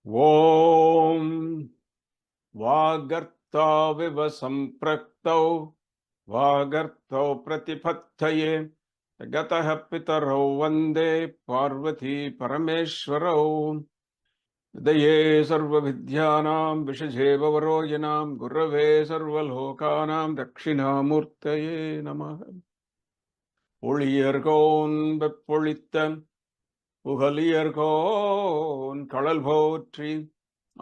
Om Vagartaviv Sampraktau Vagartau Pratipathaye Gataha Pitaro Vande Parvati Parameshwarau Daye Sarva Vidyanam Vishajeva Varojanam Gurave Sarva Lokanam Dakshinamurtaye Namaha Uliyargon Beppolittam புகலியர்கோன் கடல் போற்றி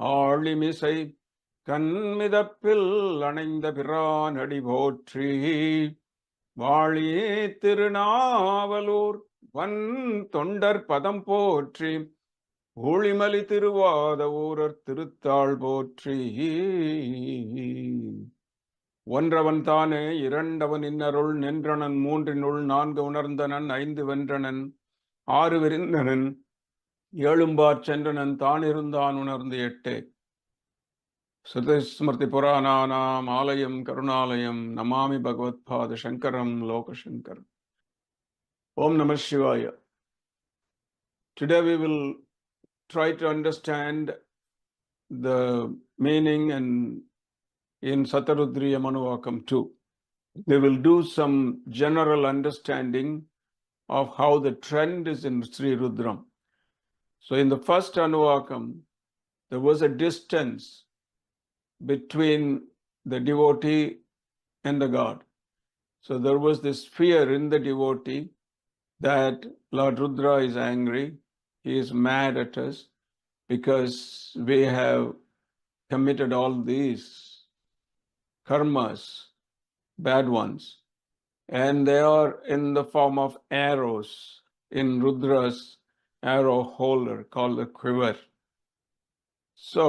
ஆழிமிசை கண்மிதப்பில் அணைந்த பிரான் அடி போற்றி வாழி திருநாவலூர் வன் தொண்டர் பதம் போற்றி ஊழிமலி திருவாத ஊரர் திருத்தாள் போற்றி ஒன்றவன் தானே இரண்டவன் இன்னருள் நின்றனன் மூன்றினுள் நான்கு உணர்ந்தனன் ஐந்து வென்றனன் ஆறு விரிந்தனன் ஏழும்பாற் சென்றனன் தானிருந்தான் உணர்ந்து எட்டே ஸ்ருதிஸ்மிருதி புராணானாம் ஆலயம் கருணாலயம் நமாமி பகவத்பாத சங்கரம் லோகசங்கரம். Om Namah Shivaya. Today we will try to understand the meaning in Satarudriya Anuvakkam 2. We will do some general understanding of how the trend is in Shri Rudram. So in the first anuvakkam, there was a distance between the devotee and the God. So there was this fear in the devotee that Lord Rudra is angry, he is mad at us because we have committed all these karmas, bad ones. And they are in the form of arrows in Rudra's arrow holder called the quiver. So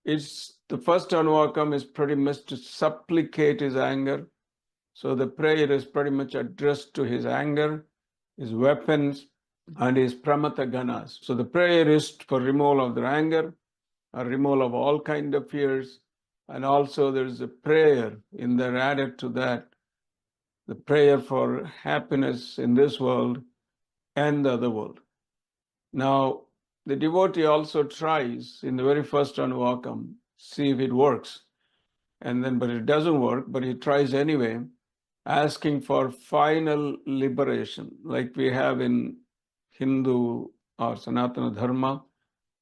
the first anuvakkam is pretty much to supplicate his anger. So the prayer is pretty much addressed to his anger, his weapons, and his pramata ganas. So the prayer is for removal of their anger, a removal of all kind of fears, and also there is a prayer in there added to that, the prayer for happiness in this world and the other world. Now, the devotee also tries in the very first anuvakkam, see if it works. But it doesn't work, but he tries anyway, asking for final liberation, like we have in Hindu or Sanatana Dharma,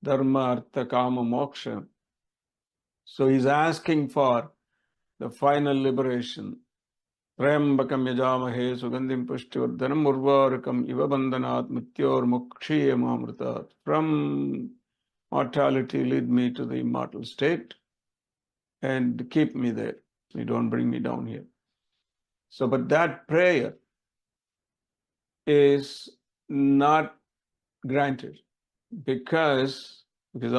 Dharma, Artha, Kama, Moksha. So he's asking for the final liberation. Trayambakam yajamahe sugandhim pushtivardhanam urvarakam iva bandhanat mrityor mokshiyamamritat. From mortality, lead me to the immortal state and keep me there. You don't bring me down here. So, but that prayer is not granted because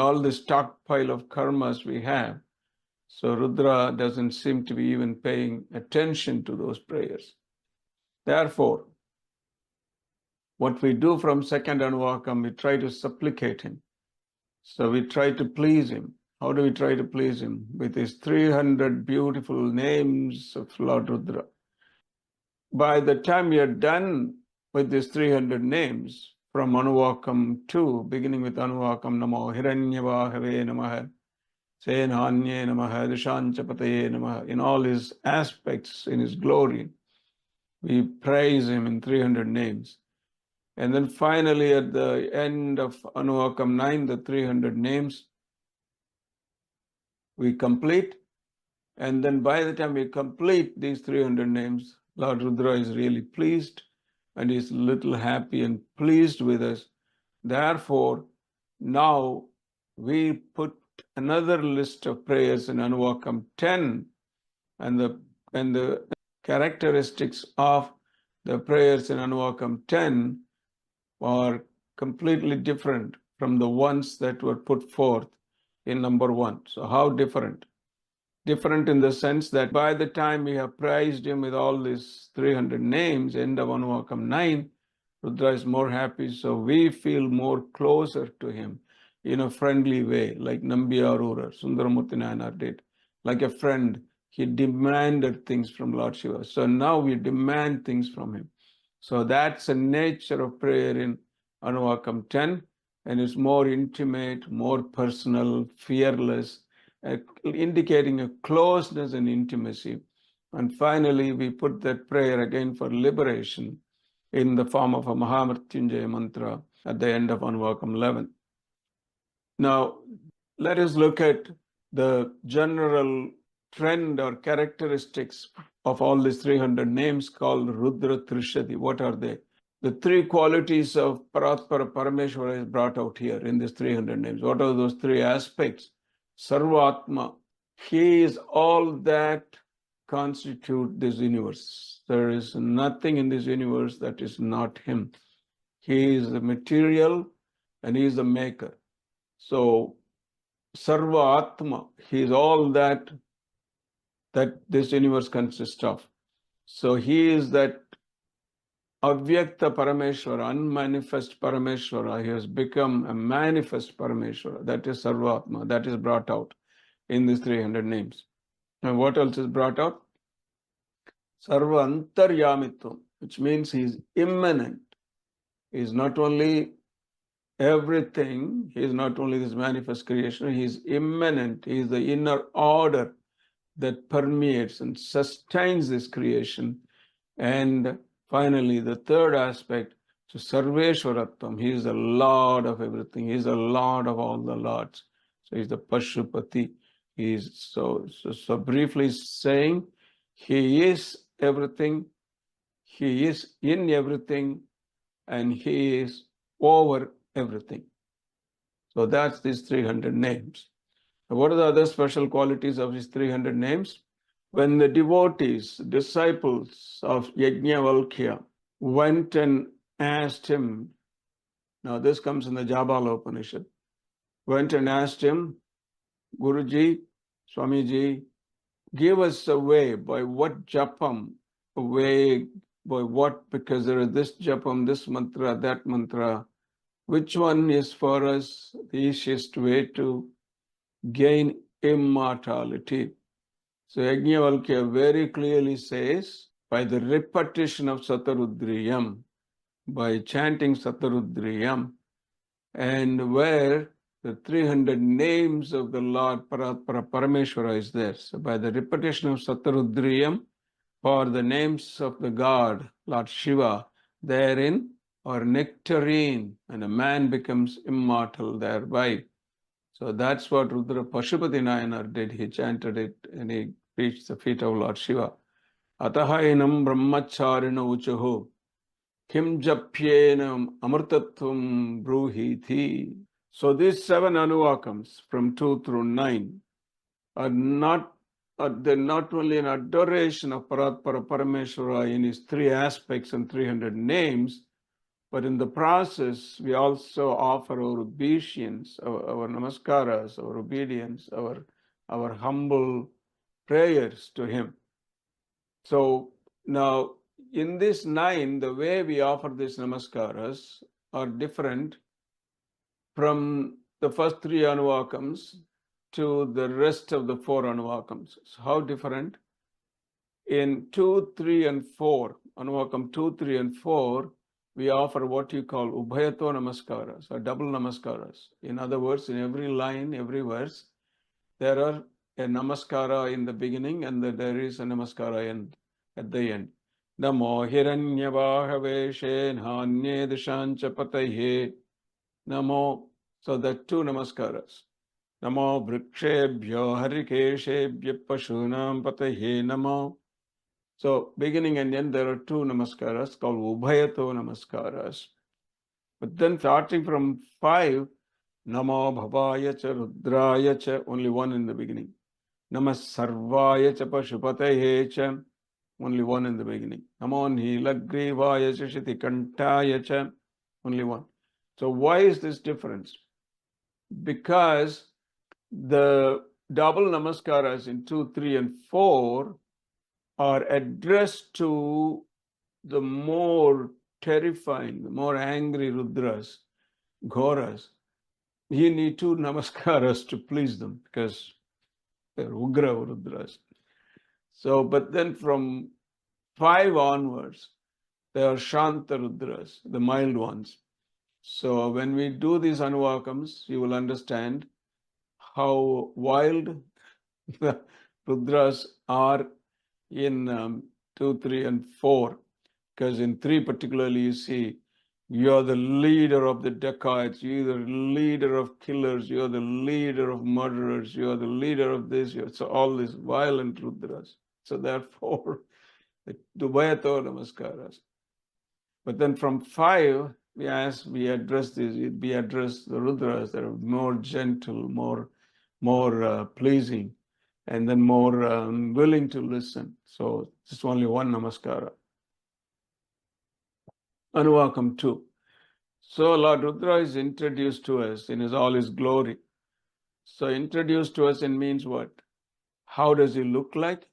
all this stockpile of karmas we have. So Rudra doesn't seem to be even paying attention to those prayers. Therefore, what we do from second anuvakkam, we try to supplicate him. So we try to please him. How do we try to please him? With his 300 beautiful names of Lord Rudra. By the time we are done with these 300 names, from anuvakkam 2, beginning with anuvakkam namo hiranyavahave namaha, Senhanye namaha, Dishanchapataye namaha, in all his aspects, in his glory, we praise him in 300 names. And then finally at the end of anuvakkam 9, the 300 names, we complete. And then by the time we complete these 300 names, Lord Rudra is really pleased and is a little happy and pleased with us. Therefore, now we put another list of prayers in anuvakkam 10, and the characteristics of the prayers in anuvakkam 10 are completely different from the ones that were put forth in number 1. So how different? Different in the sense that by the time we have praised him with all these 300 names, end of anuvakkam 9, Rudra is more happy, so we feel more closer to him in a friendly way, like Nambiyarura, Sundaramurti Nayanar did. Like a friend, he demanded things from Lord Shiva. So now we demand things from him. So that's the nature of prayer in anuvakkam 10. and it's more intimate, more personal, fearless, indicating a closeness and intimacy. And finally, we put that prayer again for liberation in the form of a Mahamrityunjaya mantra at the end of Anuvakkam 11. Now, let us look at the general trend or characteristics of all these 300 names called Rudra Trishati. What are they? The three qualities of Paratpara Parameshwara is brought out here in these 300 names. What are those three aspects? Sarvatma. He is all that constitute this universe. There is nothing in this universe that is not him. He is the material and he is the maker. So Sarva Atma, he is all that this universe consists of. So he is that Avyakta Parameshwara, unmanifest Parameshwara. He has become a manifest Parameshwara. That is Sarvatma. That is brought out in these 300 names. And what else is brought out? Sarva Antaryamitvam, which means he is immanent. He is not only everything, he is not only this manifest creation, he is immanent. He is the inner order that permeates and sustains this creation. And finally, the third aspect, so Sarveshwaratvam, he is the Lord of everything. He is the Lord of all the Lords. So he's the Pashupati. He is so briefly saying, he is everything, he is in everything, and he is over everything. So that's these 300 names. What are the other special qualities of these 300 names? When the devotees, disciples of Yajnavalkya went and asked him, now this comes in the Jabala Upanishad, went and asked him, Guruji, Swamiji, give us a way, by what japam, a way, by what, because there is this japam, this mantra, that mantra, which one is for us the easiest way to gain immortality? So Yajnavalkya very clearly says, by the repetition of Satarudriyam, by chanting Satarudriyam, and where the 300 names of the Lord Parameshwara is there. So by the repetition of Satarudriyam, for the names of the God, Lord Shiva, therein are nectarine, and a man becomes immortal thereby. So that's what Rudra Pashupati Nayanar did. He chanted it and he reached the feet of Lord Shiva. Atahainam brahmacharina uchaho kim japyenam amrtatvam bruhiti. So these 7 anuvakkams from 2 through 9 are they're not only an adoration of Paratpara Parameshwara in his 3 aspects and 300 names, but in the process, we also offer our obeisance, our namaskaras, our obedience, our humble prayers to him. So now, in this 9, the way we offer these namaskaras are different from the first 3 anuvakkams to the rest of the 4 anuvakkams. So how different? In 2, 3, and 4, anuvakkam 2, 3, and 4, we offer what you call Ubhayato Namaskaras, or double Namaskaras. In other words, in every line, every verse, there are a Namaskara in the beginning and there is a Namaskara at the end. Namo Hiranyavahave Hanye Dishancha Pataye. Namo. So there are 2 Namaskaras. Namo Vrikshebhyo Harikeshebhyo Pashunam Pataye Namo. So beginning and end, there are 2 namaskaras called Ubhayato namaskaras. But then starting from 5, Namo Bhavaya Cha Rudraya Cha, only 1 in the beginning. Namo Sarvaya Cha Pashupataye Cha, only 1 in the beginning. Namo Nilagrivaya Cha Shitikantaya Cha, only 1. So why is this difference? Because the double namaskaras in 2, 3, and 4 are addressed to the more terrifying, the more angry Rudras, Ghoras. You need 2 namaskaras to please them because they're Ugra Rudras. So, but then from 5 onwards, they are Shanta Rudras, the mild ones. So when we do these anuvakkams, you will understand how wild the Rudras are in 2, 3, and 4. Because in 3 particularly, you see, you're the leader of the dacoits, you're the leader of killers, you're the leader of murderers, you're the leader of this. So all these violent Rudras. So therefore, the Dubhayato Namaskaras. But then from 5, we address the Rudras that are more gentle, more pleasing, and then more willing to listen. So just only one Namaskara. Anuvakkam 2. So Lord Rudra is introduced to us in all his glory. So introduced to us means what? How does he look like?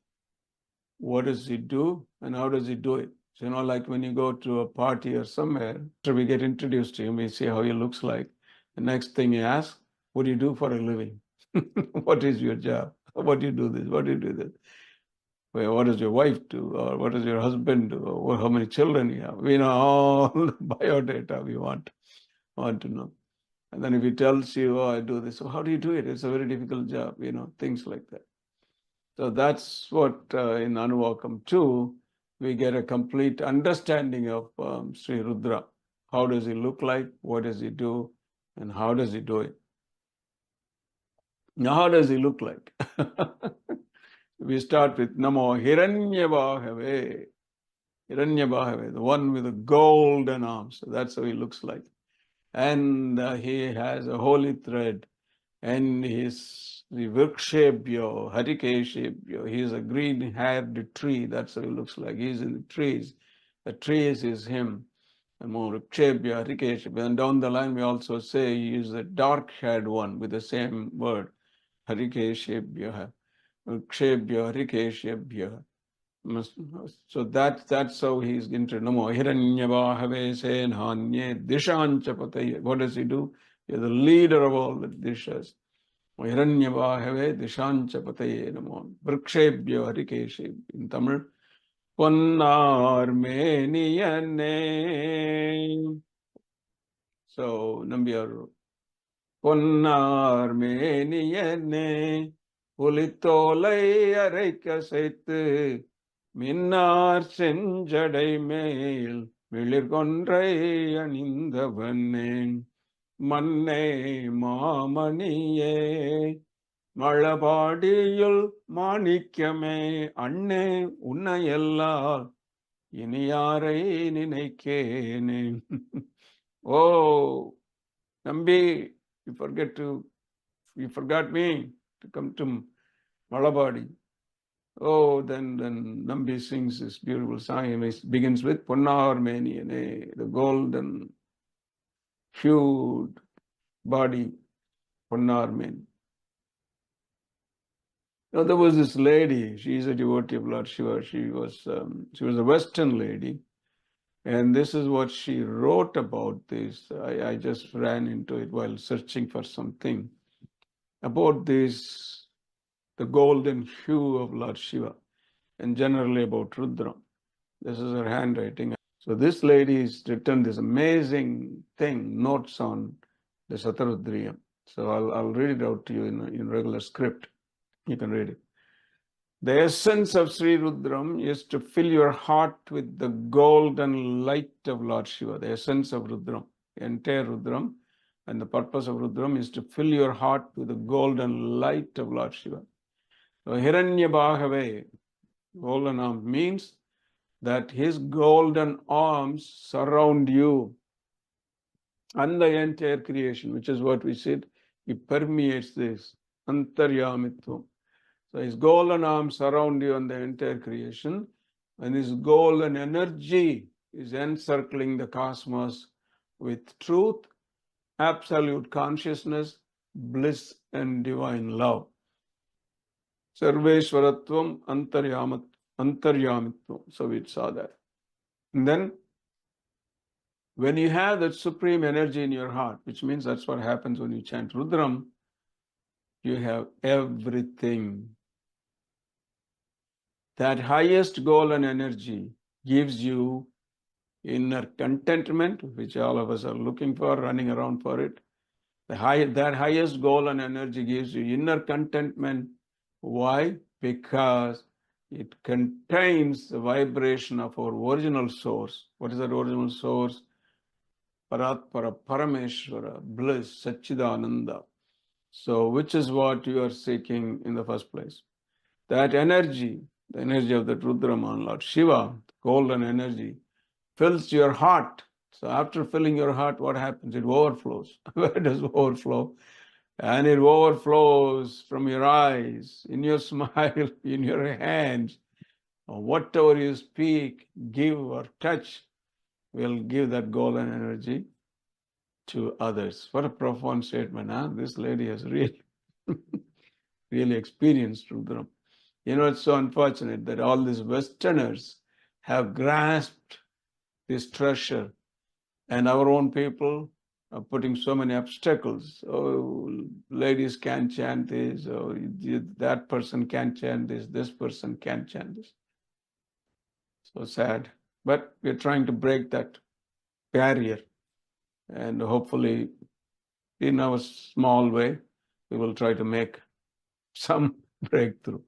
What does he do? And how does he do it? So, like when you go to a party or somewhere, after we get introduced to him, we see how he looks like. The next thing he asks, what do you do for a living? What is your job? What do you do this? What do you do that? Well, what does your wife do? Or what does your husband do? Or how many children you have? We know all the biodata we want to know. And then if he tells you, oh, I do this, so how do you do it? It's a very difficult job, things like that. So that's what in Anuvakkam 2, we get a complete understanding of Shri Rudra. How does he look like? What does he do? And how does he do it? Now, how does he look like? We start with Namo Hiranyabhave. Hiranyabhave, the one with the golden arms. So that's how he looks like. And he has a holy thread. And he's the Vrikshebhyo, Harikeshebhyo. He's a green-haired tree. That's how he looks like. He's in the trees. The trees is him. And more Vrikshebhyo, Harikeshebhyo. And down the line, we also say he is a dark-haired one with the same word. Harikeshebhyo, Vrikshebhyo, Harikeshebhyo. So that's how he's into Namo Hiranyabhave Senhanye Dishancha Pataye. What does he do? He's the leader of all the dishas. Hiranyabhave Dishancha Pataye Namo. Vrikshebhyo Harikeshebhyo. In Tamil, Ponnarmeniyane. So, Nambiyaru. Ponnarmeniyane. Pulitolai areika seitu. மின்னார் செஞ்சடை மேல் மிளிர்கொன்றை அணிந்தவனே மன்னே மாமணியே மழபாடியுள் மாணிக்கமே அண்ணே உன்னையெல்லாம் இனி யாரை நினைக்கேனே. Oh, Nambi, you forgot me to come to Malabadi. Oh, then Nambi sings this beautiful song, and it begins with Ponnar Meniyane, the golden hued body, Ponnar Meni. Now, there was this lady, she is a devotee of Lord Shiva. She was a Western lady, and this is what she wrote about this. I just ran into it while searching for something about this, the golden hue of Lord Shiva, and generally about Rudram. This is her handwriting. So this lady has written this amazing thing, notes on the Satarudriyam. So I'll read it out to you in regular script. You can read it. The essence of Shri Rudram is to fill your heart with the golden light of Lord Shiva. The essence of Rudram, the entire Rudram, and the purpose of Rudram is to fill your heart with the golden light of Lord Shiva. So Hiranyabhave, golden arm, means that his golden arms surround you and the entire creation, which is what we said. He permeates this, antaryamitvam. So his golden arms surround you and the entire creation, and his golden energy is encircling the cosmos with truth, absolute consciousness, bliss, and divine love. Sarveshwaratvam antaryamitvam. So we saw that. And then when you have that supreme energy in your heart, which means that's what happens when you chant Rudram, you have everything. That highest golden energy gives you inner contentment, which all of us are looking for, running around for it. That highest goal and energy gives you inner contentment. Why? Because it contains the vibration of our original source. What is that original source? Paratpara, Parameshwara, bliss, Satchidananda. So, which is what you are seeking in the first place? That energy, the energy of the Rudram, Lord Shiva, golden energy, fills your heart. So after filling your heart, what happens? It overflows. Where does it overflow? And it overflows from your eyes, in your smile, in your hands. Whatever you speak, give, or touch will give that golden energy to others. What a profound statement, huh? This lady has really, really experienced Rudram. You know, it's so unfortunate that all these Westerners have grasped this treasure, and our own people are putting so many obstacles. Oh, ladies can't chant this, or that person can't chant this person can't chant this. So sad. But we're trying to break that barrier, and hopefully, in our small way, we will try to make some breakthrough.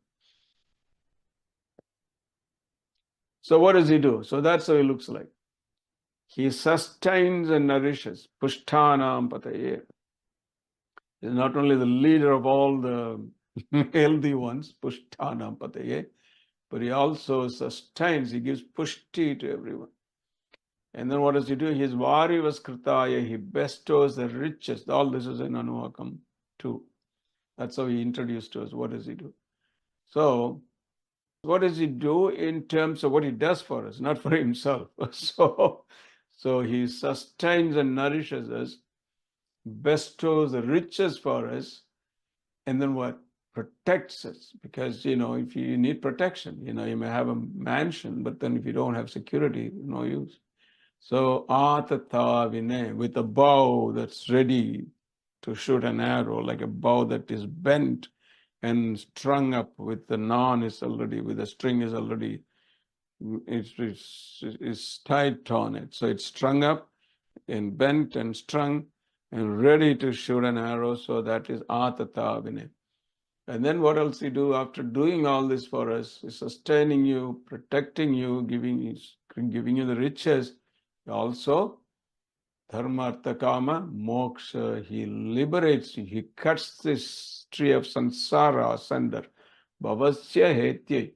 So what does he do? So that's how he looks like. He sustains and nourishes. Pushtanam pataye. He's not only the leader of all the healthy ones, Pushtanam pataye, but he also sustains, he gives pushti to everyone. And then what does he do? His varivas he bestows the richest. All this is in Anuvakkam too. That's how he introduced to us. What does he do? So, what does he do in terms of what he does for us, not for himself? So he sustains and nourishes us, bestows the riches for us, and then what? Protects us. Because, you know, if you need protection, you know, you may have a mansion, but then if you don't have security, no use. So, atata vinay, with a bow that's ready to shoot an arrow, like a bow that is bent and strung up with the non is already, with the string is already, it's tight on it. So it's strung up and bent and strung and ready to shoot an arrow. So that is atata vinay. And then what else he do after doing all this for us? Is sustaining you, protecting you, giving you the riches. Also, dharma, artha, kama, moksha, he liberates you. He cuts this tree of samsara asunder. Bhavasya hetya.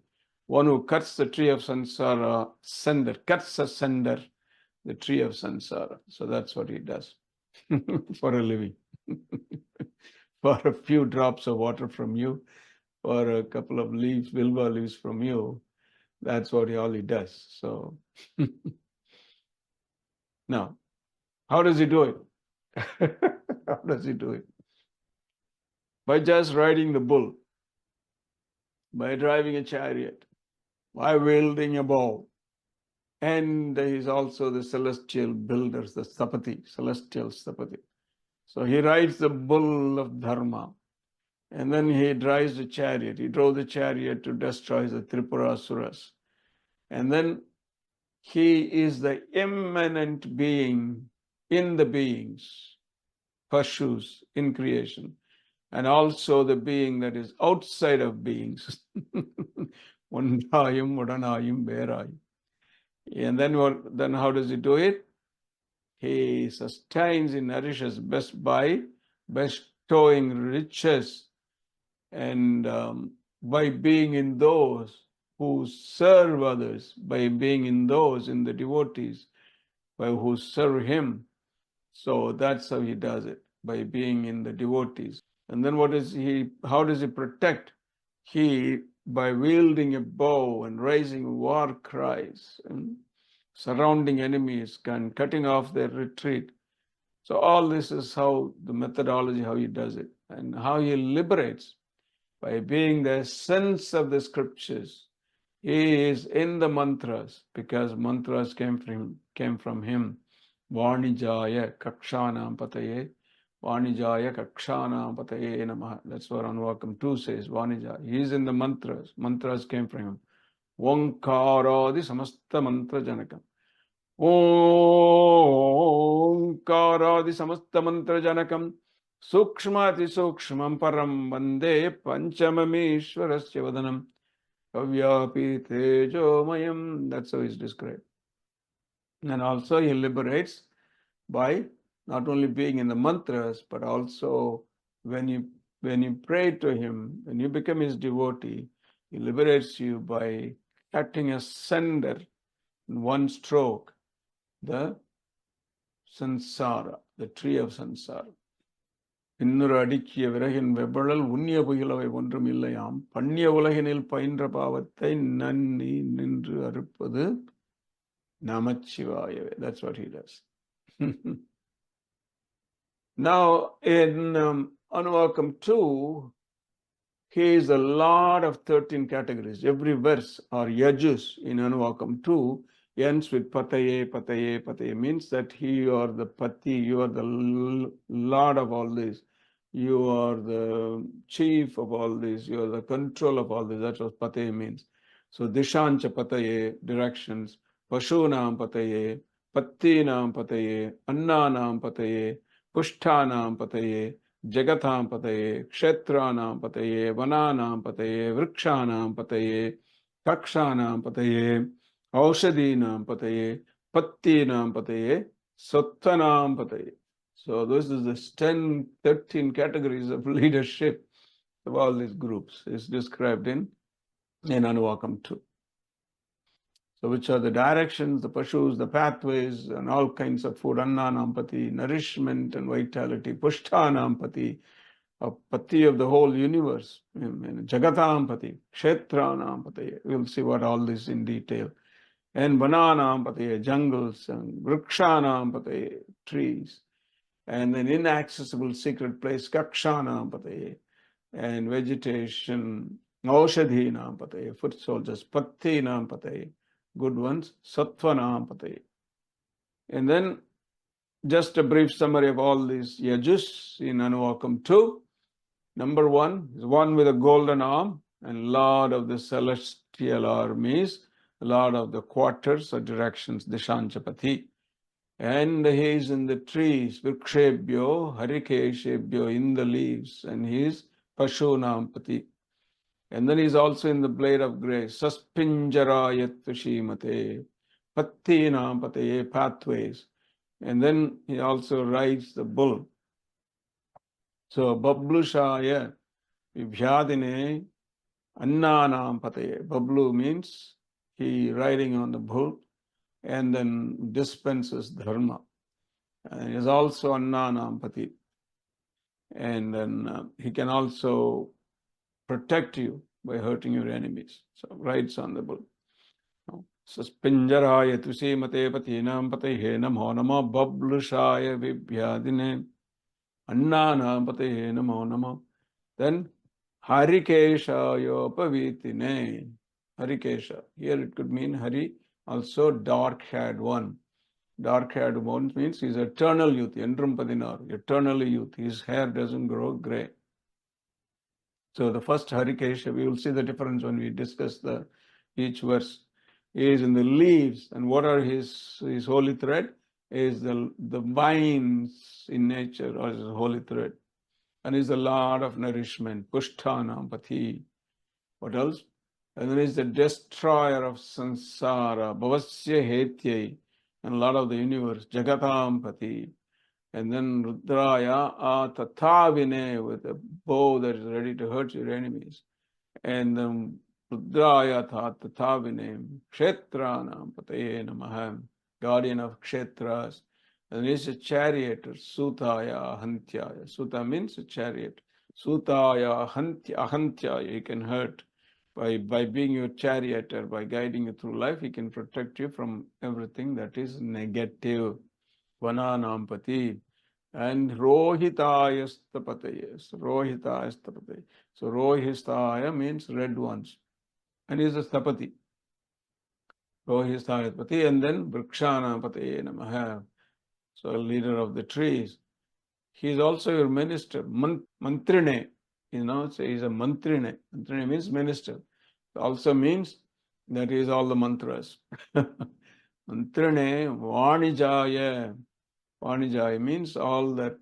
One who cuts the tree of samsara asunder, cuts asunder the tree of samsara. So that's what he does for a living. For a few drops of water from you, or a couple of leaves, bilva leaves from you, that's what all he does. So now, how does he do it? How does he do it? By just riding the bull, by driving a chariot, by wielding a bow. And he's also the celestial builders, the Stapati, celestial Stapati. So he rides the bull of Dharma. And then he drives the chariot. He drove the chariot to destroy the Tripurasuras. And then he is the immanent being in the beings, Pashus, in creation, and also the being that is outside of beings. Undayum, Udanayum, Berayum. And then how does he do it? He sustains, he nourishes best by bestowing riches and by being in those who serve others, by being in those, in the devotees, by who serve him. So that's how he does it, by being in the devotees. And then how does he protect? By wielding a bow and raising war cries and surrounding enemies and cutting off their retreat. So all this is how the methodology, how he does it, and how he liberates by being the essence of the scriptures. He is in the mantras because mantras came from him. Vanijaya kakshanam pataye. Vanijaya kakshanam pataye namaha. That's what Anuvakkam 2 says. Vanijaya. He is in the mantras. Mantras came from him. Omkaradi samasta mantra janakam. Omkaradi samasta mantra janakam sukshmati sukshmam param vande panchamamishwarasya vadanam kavyapi tejomayam. That's how he's described. And also he liberates by not only being in the mantras, but also when you pray to him, when you become his devotee, he liberates you by cutting asunder in one stroke the sansara, the tree of sansara. இன்னொரு அடுக்கிய விறகின் வெவ்வழல் உண்ணிய புகிலவை ஒன்றும் இல்லையாம் பண்ணிய உலகினில் பயின்ற பாவத்தை நன்னி நின்று அறுப்பது நமச்சிவாயவே. That's what he does. Now in Anuvakkam 2, he is a lot of 13 categories. Every verse or yajus in Anuvakkam 2 ends with pataye, pataye, pataye. Means that you are the pati, you are the lord of all this. You are the chief of all this. You are the control of all this. That's what pataye means. So dishancha pataye, directions. Pashunam pataye, pattinam pataye, annanam pataye, pushtanam pataye, jagatam pataye, kshetranam pataye, vananam pataye, vrikshanam pataye, kakshanam pataye, aushadinam pataye, pattinam pataye, sattvanam pataye. So this is the 13 categories of leadership of all these groups is described in Anuvakkam 2. So which are the directions, the pashus, the pathways, and all kinds of food, annanampati, nourishment and vitality, pushtanampati, a pati of the whole universe, jagatampati, kshetranampati. We'll see what all this in detail. And bananampati, jungles, and vrikshanampati, trees. And an inaccessible secret place, kakshanampati, and vegetation, aushadhinampati, foot soldiers, pattinampati, good ones, sattvanam. And then just a brief summary of all these yajus in Anuvakkam 2. Number 1 is one with a golden arm and Lord of the celestial armies, Lord of the quarters or directions, Dishanchapati. And he is in the trees, Vrikshebhyo, Harikeshebhyo, in the leaves, and he is Pashunampati. And then he's also in the blade of grace, Saspinjarayat Tushimate, Pattinampataye, pathways. And then he also rides the bull. So Bablushaya Vibhyadine Annanampataye. Bablu means he riding on the bull and then dispenses dharma. And he is also Annanampati. And then he can also protect you by hurting your enemies. So rides on the bull. Saspinjaraya tusimate patinam patehe namo namo bablushaya vibhyadine annanam patehe namo namo. Then harikeshaya pavitine. Harikesha. Here it could mean Hari, also dark-haired one. Dark-haired one means he's eternal youth, Endrum Padinar, eternally youth. His hair doesn't grow gray. So the first Harikesha, we will see the difference when we discuss each verse. He is in the leaves, and what are his holy thread? Is the vines in nature or his holy thread. And is a lot of nourishment, Pushtanam Pati. What else? And then is the destroyer of samsara, Bhavasya Hetyai, and a lot of the universe, Jagatam Pati. And then Rudraya Tathavine, with a bow that is ready to hurt your enemies. And then Rudraya Tathavine, Kshetranam Pataye Namaham, guardian of Kshetras. And he's a charioteer, Sutaya Ahantyaya. Suta means a chariot. Sutaya Ahantyaya, he can hurt. By being your charioteer, by guiding you through life, he can protect you from everything that is negative. Vananampati. And Rohitayastapataye. Rohitayastapataye. So Rohitaya means red ones. And he is a stapati. Rohitayastapati. And then Vrikshanapataye Namaha. So leader of the trees. He is also your minister. Mantrine. So he's a mantrine. Mantrine means minister. It also means that he is all the mantras. Mantrine Vanijaya. Vanijaya means all that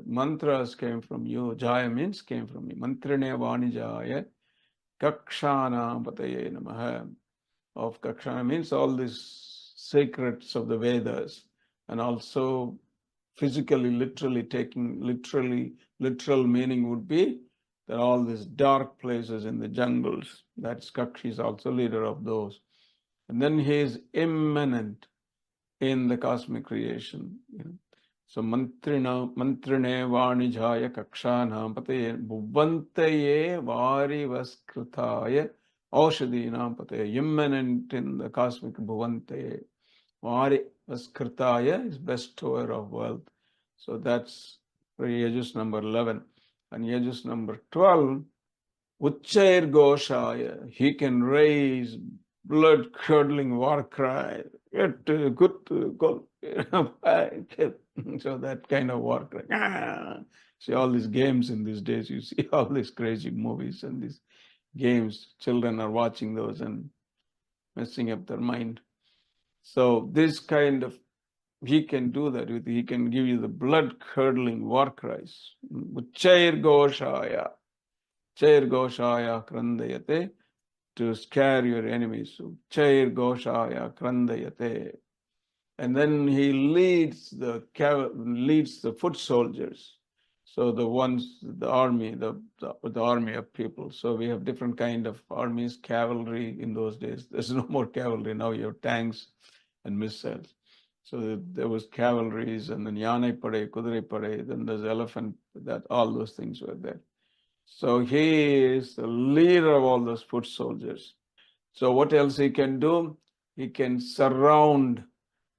mantras came from you. Jaya means came from me. Mantrine Vanijaya. Kakshana Pataye Namaha. Of Kakshana means all these secrets of the Vedas, and also physically, literally taking literal meaning would be that all these dark places in the jungles. That's Kakshi is also leader of those. And then he is immanent in the cosmic creation. So mantrine vanijaya kakshana pataye bhuvantaye vari vaskritaya aushadinam pataye. Immanent in the cosmic bhuvantaye. Vari vaskritaya is bestower of wealth. So that's Yajus number 11. And Yajus number 12, Uchair Goshaya, he can raise blood-curdling war cry. Good, go. So that kind of war cry. See all these games in these days, you see all these crazy movies and these games. Children are watching those and messing up their mind. So this kind of, he can do that. He can give you the blood-curdling war cries. Uchair Goshaya. Chair Goshaya Krandayate, to scare your enemies. So, Chair Goshaya Krandayate. And then he leads the foot soldiers. So the ones, the army, the army of people. So we have different kind of armies, cavalry in those days. There's no more cavalry now. You have tanks and missiles. So there was cavalries, and then Yanai Pade, Kudrai Pade, then there's elephant, that all those things were there. So he is the leader of all those foot soldiers. So what else he can do? He can surround,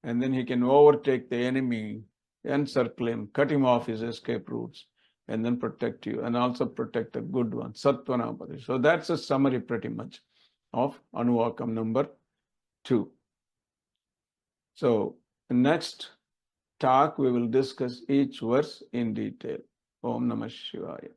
and then he can overtake the enemy, encircle him, cut him off his escape routes, and then protect you, and also protect the good one, Satvanapati. So that's a summary pretty much of Anuvakkam number 2. So next talk we will discuss each verse in detail. Om Namah Shivaya.